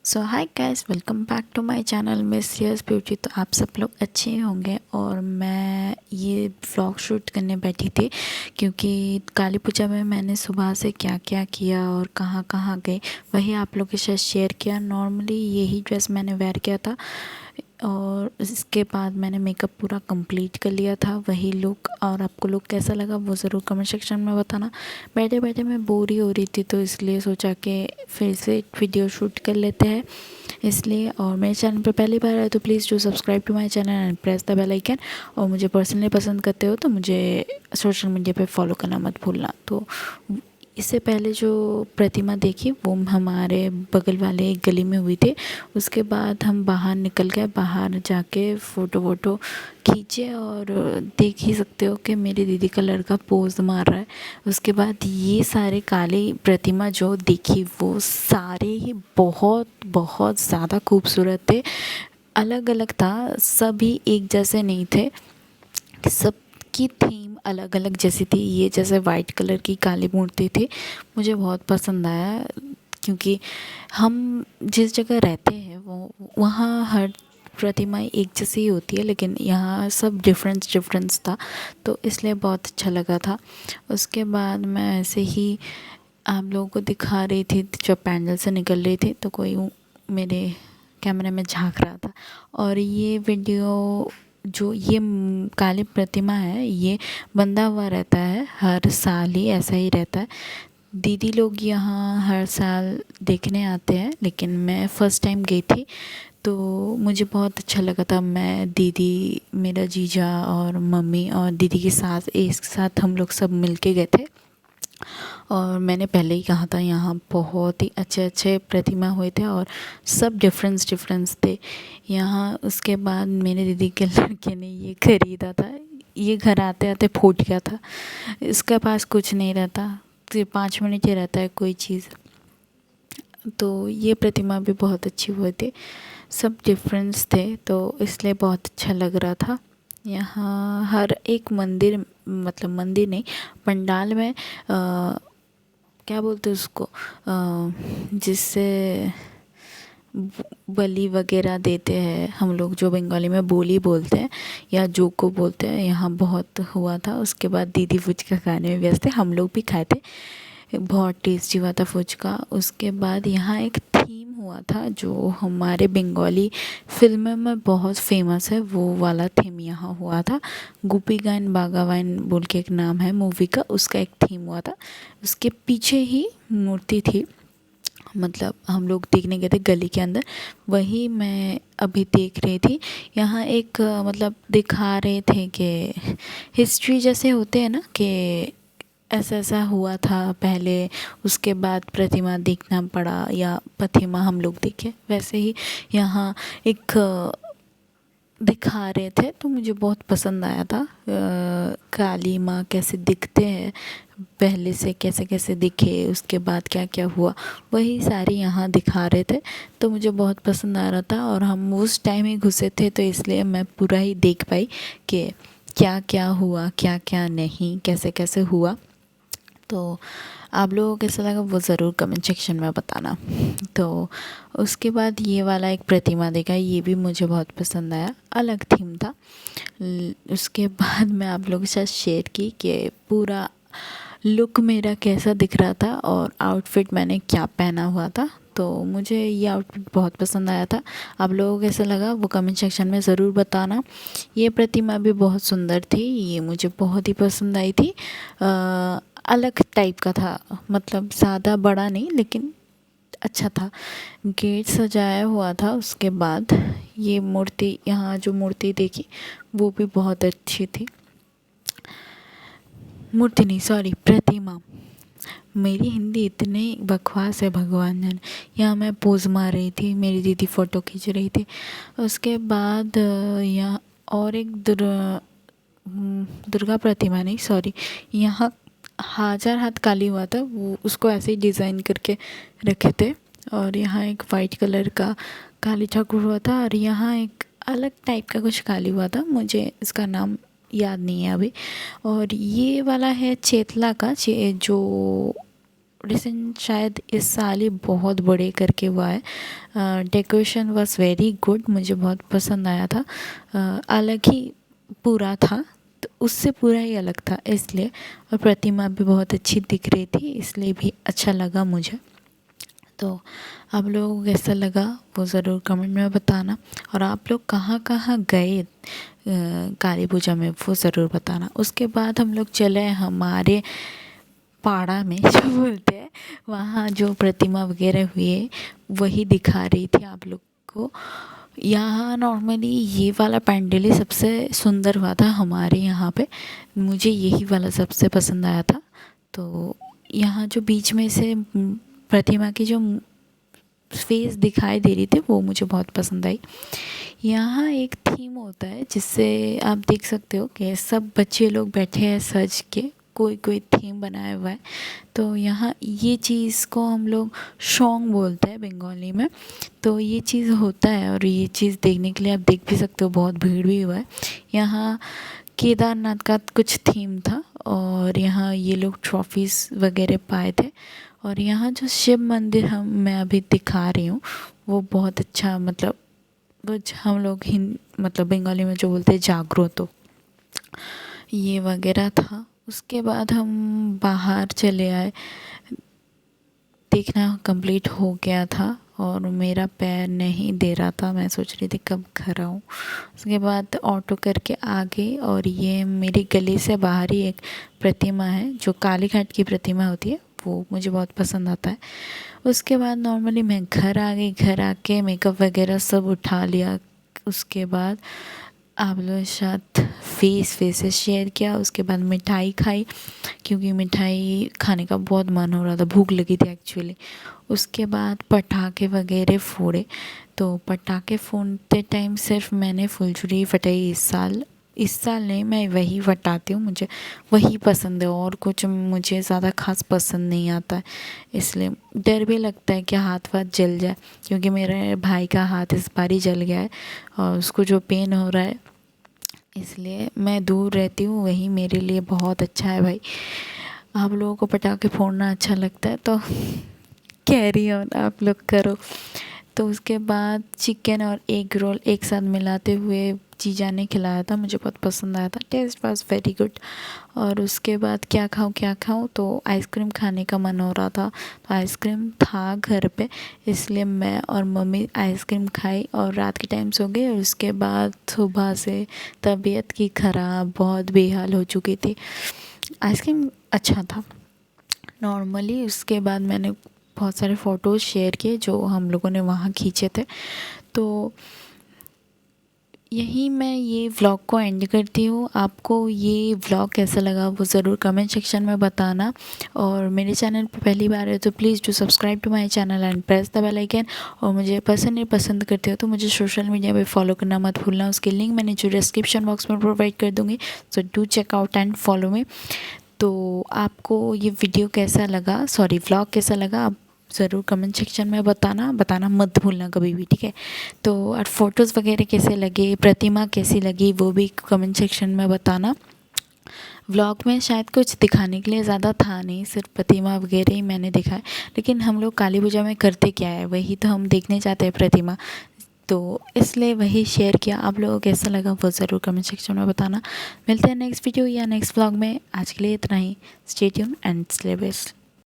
So hi guys, welcome back to my channel Miss Yes Beauty. तो आप सब लोग अच्छे ही होंगे। और मैं ये व्लॉग शूट करने बैठी थी क्योंकि काली पूजा में मैंने सुबह से क्या क्या किया और कहाँ कहाँ गई वही आप लोगों के साथ शेयर किया। नॉर्मली यही ड्रेस मैंने वेयर किया था और इसके बाद मैंने मेकअप पूरा कंप्लीट कर लिया था, वही लुक। और आपको लुक कैसा लगा वो ज़रूर कमेंट सेक्शन में बताना। बैठे बैठे मैं बोर ही हो रही थी तो इसलिए सोचा कि फिर से वीडियो शूट कर लेते हैं इसलिए। और मेरे चैनल पे पहली बार है तो please do subscribe to my channel and press the bell icon. और मुझे पर्सनली पसंद करते हो तो मुझे सोशल मीडिया पे फॉलो करना मत भूलना। तो इससे पहले जो प्रतिमा देखी वो हमारे बगल वाले एक गली में हुई थी। उसके बाद हम बाहर निकल गए, बाहर जाके फ़ोटो वोटो खींचे। और देख ही सकते हो कि मेरी दीदी का लड़का पोज मार रहा है। उसके बाद ये सारे काली प्रतिमा जो देखी वो सारे ही बहुत बहुत ज़्यादा खूबसूरत थे। अलग अलग था, सभी एक जैसे नहीं थे, सब की थीम अलग अलग जैसी थी। ये जैसे वाइट कलर की काली मूर्ति थी, मुझे बहुत पसंद आया क्योंकि हम जिस जगह रहते हैं वो वहाँ हर प्रतिमा एक जैसी ही होती है, लेकिन यहाँ सब डिफरेंस था तो इसलिए बहुत अच्छा लगा था। उसके बाद मैं ऐसे ही आप लोगों को दिखा रही थी, जब पैंडल से निकल रही थी तो कोई मेरे कैमरे में झांक रहा था। और ये वीडियो जो ये काली प्रतिमा है ये बंधा हुआ रहता है, हर साल ही ऐसा ही रहता है। दीदी लोग यहाँ हर साल देखने आते हैं, लेकिन मैं फ़र्स्ट टाइम गई थी तो मुझे बहुत अच्छा लगा था। मैं, दीदी, मेरा जीजा और मम्मी और दीदी के साथ एक साथ हम लोग सब मिल के गए थे। और मैंने पहले ही कहा था यहाँ बहुत ही अच्छे अच्छे प्रतिमा हुए थे और सब डिफरेंस थे यहाँ। उसके बाद मेरे दीदी के लड़के ने ये ख़रीदा था, ये घर आते आते फूट गया था। इसके पास कुछ नहीं रहता, सिर्फ 5 मिनट ही रहता है कोई चीज़। तो ये प्रतिमा भी बहुत अच्छी हुए थे, सब डिफरेंस थे तो इसलिए बहुत अच्छा लग रहा था। यहाँ हर एक मंदिर, मतलब मंदिर नहीं, पंडाल में क्या बोलते हैं उसको, जिससे बलि वगैरह देते हैं हम लोग, जो बंगाली में बोली बोलते हैं या जो को बोलते हैं, यहाँ बहुत हुआ था। उसके बाद दीदी फुचका खाने में व्यस्त थे, हम लोग भी खाए थे, बहुत टेस्टी हुआ था फुचका। उसके बाद यहाँ एक थीम हुआ था जो हमारे बंगाली फिल्म में बहुत फेमस है, वो वाला थीम यहाँ हुआ था। गोपी गायन बागा वाइन बोल के एक नाम है मूवी का, उसका एक थीम हुआ था। उसके पीछे ही मूर्ति थी, मतलब हम लोग देखने गए थे गली के अंदर, वही मैं अभी देख रही थी। यहाँ एक मतलब दिखा रहे थे कि हिस्ट्री जैसे होते हैं ना, कि ऐसा ऐसा हुआ था पहले, उसके बाद प्रतिमा देखना पड़ा या प्रतिमा हम लोग देखे, वैसे ही यहाँ एक दिखा रहे थे तो मुझे बहुत पसंद आया था। काली माँ कैसे दिखते हैं, पहले से कैसे कैसे दिखे, उसके बाद क्या क्या हुआ, वही सारी यहाँ दिखा रहे थे तो मुझे बहुत पसंद आ रहा था। और हम उस टाइम ही घुसे थे तो इसलिए मैं पूरा ही देख पाई कि क्या क्या हुआ, क्या क्या नहीं, कैसे कैसे हुआ। तो आप लोगों को कैसा लगा वो ज़रूर कमेंट सेक्शन में बताना। तो उसके बाद ये वाला एक प्रतिमा देखा, ये भी मुझे बहुत पसंद आया, अलग थीम था। उसके बाद मैं आप लोगों के साथ शेयर की कि पूरा लुक मेरा कैसा दिख रहा था और आउटफिट मैंने क्या पहना हुआ था। तो मुझे ये आउटफिट बहुत पसंद आया था। आप लोगों को कैसा लगा वो कमेंट सेक्शन में ज़रूर बताना। ये प्रतिमा भी बहुत सुंदर थी, ये मुझे बहुत ही पसंद आई थी। अलग टाइप का था, मतलब ज़्यादा बड़ा नहीं लेकिन अच्छा था। गेट सजाया हुआ था। उसके बाद ये मूर्ति, यहाँ जो मूर्ति देखी वो भी बहुत अच्छी थी। मूर्ति नहीं, सॉरी, प्रतिमा। मेरी हिंदी इतनी बकवास है, भगवान जाने। यहाँ मैं पोज मार रही थी, मेरी दीदी फ़ोटो खींच रही थी। उसके बाद यहाँ और एक दुर्गा प्रतिमा नहीं, सॉरी, यहाँ हजार हाथ काली हुआ था, वो उसको ऐसे ही डिज़ाइन करके रखे थे। और यहाँ एक वाइट कलर का काली ठाकुर हुआ था और यहाँ एक अलग टाइप का कुछ काली हुआ था, मुझे इसका नाम याद नहीं है अभी। और ये वाला है चेतला का जो रिसेंट शायद इस साल ही बहुत बड़े करके हुआ है। डेकोरेशन वाज वेरी गुड, मुझे बहुत पसंद आया था। अलग ही पूरा था, तो उससे पूरा ही अलग था इसलिए। और प्रतिमा भी बहुत अच्छी दिख रही थी, इसलिए भी अच्छा लगा मुझे। तो आप लोगों को कैसा लगा वो ज़रूर कमेंट में बताना। और आप लोग कहाँ कहाँ गए काली पूजा में वो ज़रूर बताना। उसके बाद हम लोग चले हमारे पाड़ा में जो बोलते हैं, वहाँ जो प्रतिमा वगैरह हुए वही दिखा रही थी आप लोग को। यहाँ नॉर्मली ये वाला पैंडल ही सबसे सुंदर हुआ था हमारे यहाँ पे, मुझे यही वाला सबसे पसंद आया था। तो यहाँ जो बीच में से प्रतिमा की जो फेस दिखाई दे रही थी वो मुझे बहुत पसंद आई। यहाँ एक थीम होता है जिससे आप देख सकते हो कि सब बच्चे लोग बैठे हैं सज के, कोई कोई थीम बनाया हुआ है। तो यहाँ ये चीज़ को हम लोग शोंग बोलते हैं बंगाली में। तो ये चीज़ होता है और ये चीज़ देखने के लिए आप देख भी सकते हो, बहुत भीड़ भी हुआ है। यहाँ केदारनाथ का कुछ थीम था और यहाँ ये लोग ट्रॉफीज़ वगैरह पाए थे। और यहाँ जो शिव मंदिर मैं अभी दिखा रही हूँ वो बहुत अच्छा, मतलब कुछ हम लोग मतलब बंगाली में जो बोलते हैं जागृतो, ये वगैरह था। उसके बाद हम बाहर चले आए, देखना कंप्लीट हो गया था और मेरा पैर नहीं दे रहा था, मैं सोच रही थी कब घर आऊँ। उसके बाद ऑटो करके आ गई और ये मेरी गली से बाहर ही एक प्रतिमा है जो काली घाट की प्रतिमा होती है, वो मुझे बहुत पसंद आता है। उसके बाद नॉर्मली मैं घर आ गई, घर आके मेकअप वगैरह सब उठा लिया। उसके बाद आप लोगों के साथ फेसेस शेयर किया। उसके बाद मिठाई खाई क्योंकि मिठाई खाने का बहुत मन हो रहा था, भूख लगी थी एक्चुअली। उसके बाद पटाखे वगैरह फोड़े। तो पटाखे फोड़ते टाइम सिर्फ मैंने फुलझड़ी फटाई इस साल नहीं, मैं वही फटाती हूँ, मुझे वही पसंद है और कुछ मुझे ज़्यादा खास पसंद नहीं आता है। इसलिए डर भी लगता है कि हाथ वाथ जल जाए, क्योंकि मेरे भाई का हाथ इस बार ही जल गया है और उसको जो पेन हो रहा है, इसलिए मैं दूर रहती हूँ, वही मेरे लिए बहुत अच्छा है भाई। आप लोगों को पटाखे फोड़ना अच्छा लगता है तो कैरी ऑन आप लोग करो। तो उसके बाद चिकन और एग रोल एक साथ मिलाते हुए जीजा ने खिलाया था, मुझे बहुत पसंद आया था, टेस्ट वाज वेरी गुड। और उसके बाद क्या खाऊं तो आइसक्रीम खाने का मन हो रहा था, तो आइसक्रीम था घर पे, इसलिए मैं और मम्मी आइसक्रीम खाई और रात के टाइम सो गए। और उसके बाद सुबह से तबीयत की ख़राब, बहुत बेहाल हो चुकी थी। आइसक्रीम अच्छा था नॉर्मली। उसके बाद मैंने बहुत सारे फ़ोटोज़ शेयर किए जो हम लोगों ने वहाँ खींचे थे। तो यहीं मैं ये व्लॉग को एंड करती हूँ। आपको ये व्लॉग कैसा लगा वो ज़रूर कमेंट सेक्शन में बताना। और मेरे चैनल पर पहली बार है तो please do subscribe to my channel and press the bell icon. और मुझे पसंद करते हो तो मुझे सोशल मीडिया पे फॉलो करना मत भूलना, उसकी लिंक मैंने जो डिस्क्रिप्शन बॉक्स में प्रोवाइड कर दूँगी, so do check out and follow me. तो आपको ये वीडियो कैसा लगा, व्लॉग कैसा लगा, आप ज़रूर कमेंट सेक्शन में बताना मत भूलना कभी भी, ठीक है। तो और फ़ोटोज़ वगैरह कैसे लगे, प्रतिमा कैसी लगी वो भी कमेंट सेक्शन में बताना। व्लॉग में शायद कुछ दिखाने के लिए ज़्यादा था नहीं, सिर्फ प्रतिमा वगैरह ही मैंने दिखाया, लेकिन हम लोग काली पूजा में करते क्या है वही तो हम देखने जाते हैं प्रतिमा, तो इसलिए वही शेयर किया। आप लोगों को कैसा लगा वो ज़रूर कमेंट सेक्शन में बताना। मिलते हैं नेक्स्ट वीडियो या नेक्स्ट व्लॉग में, आज के लिए इतना ही। Stay tune and stay best.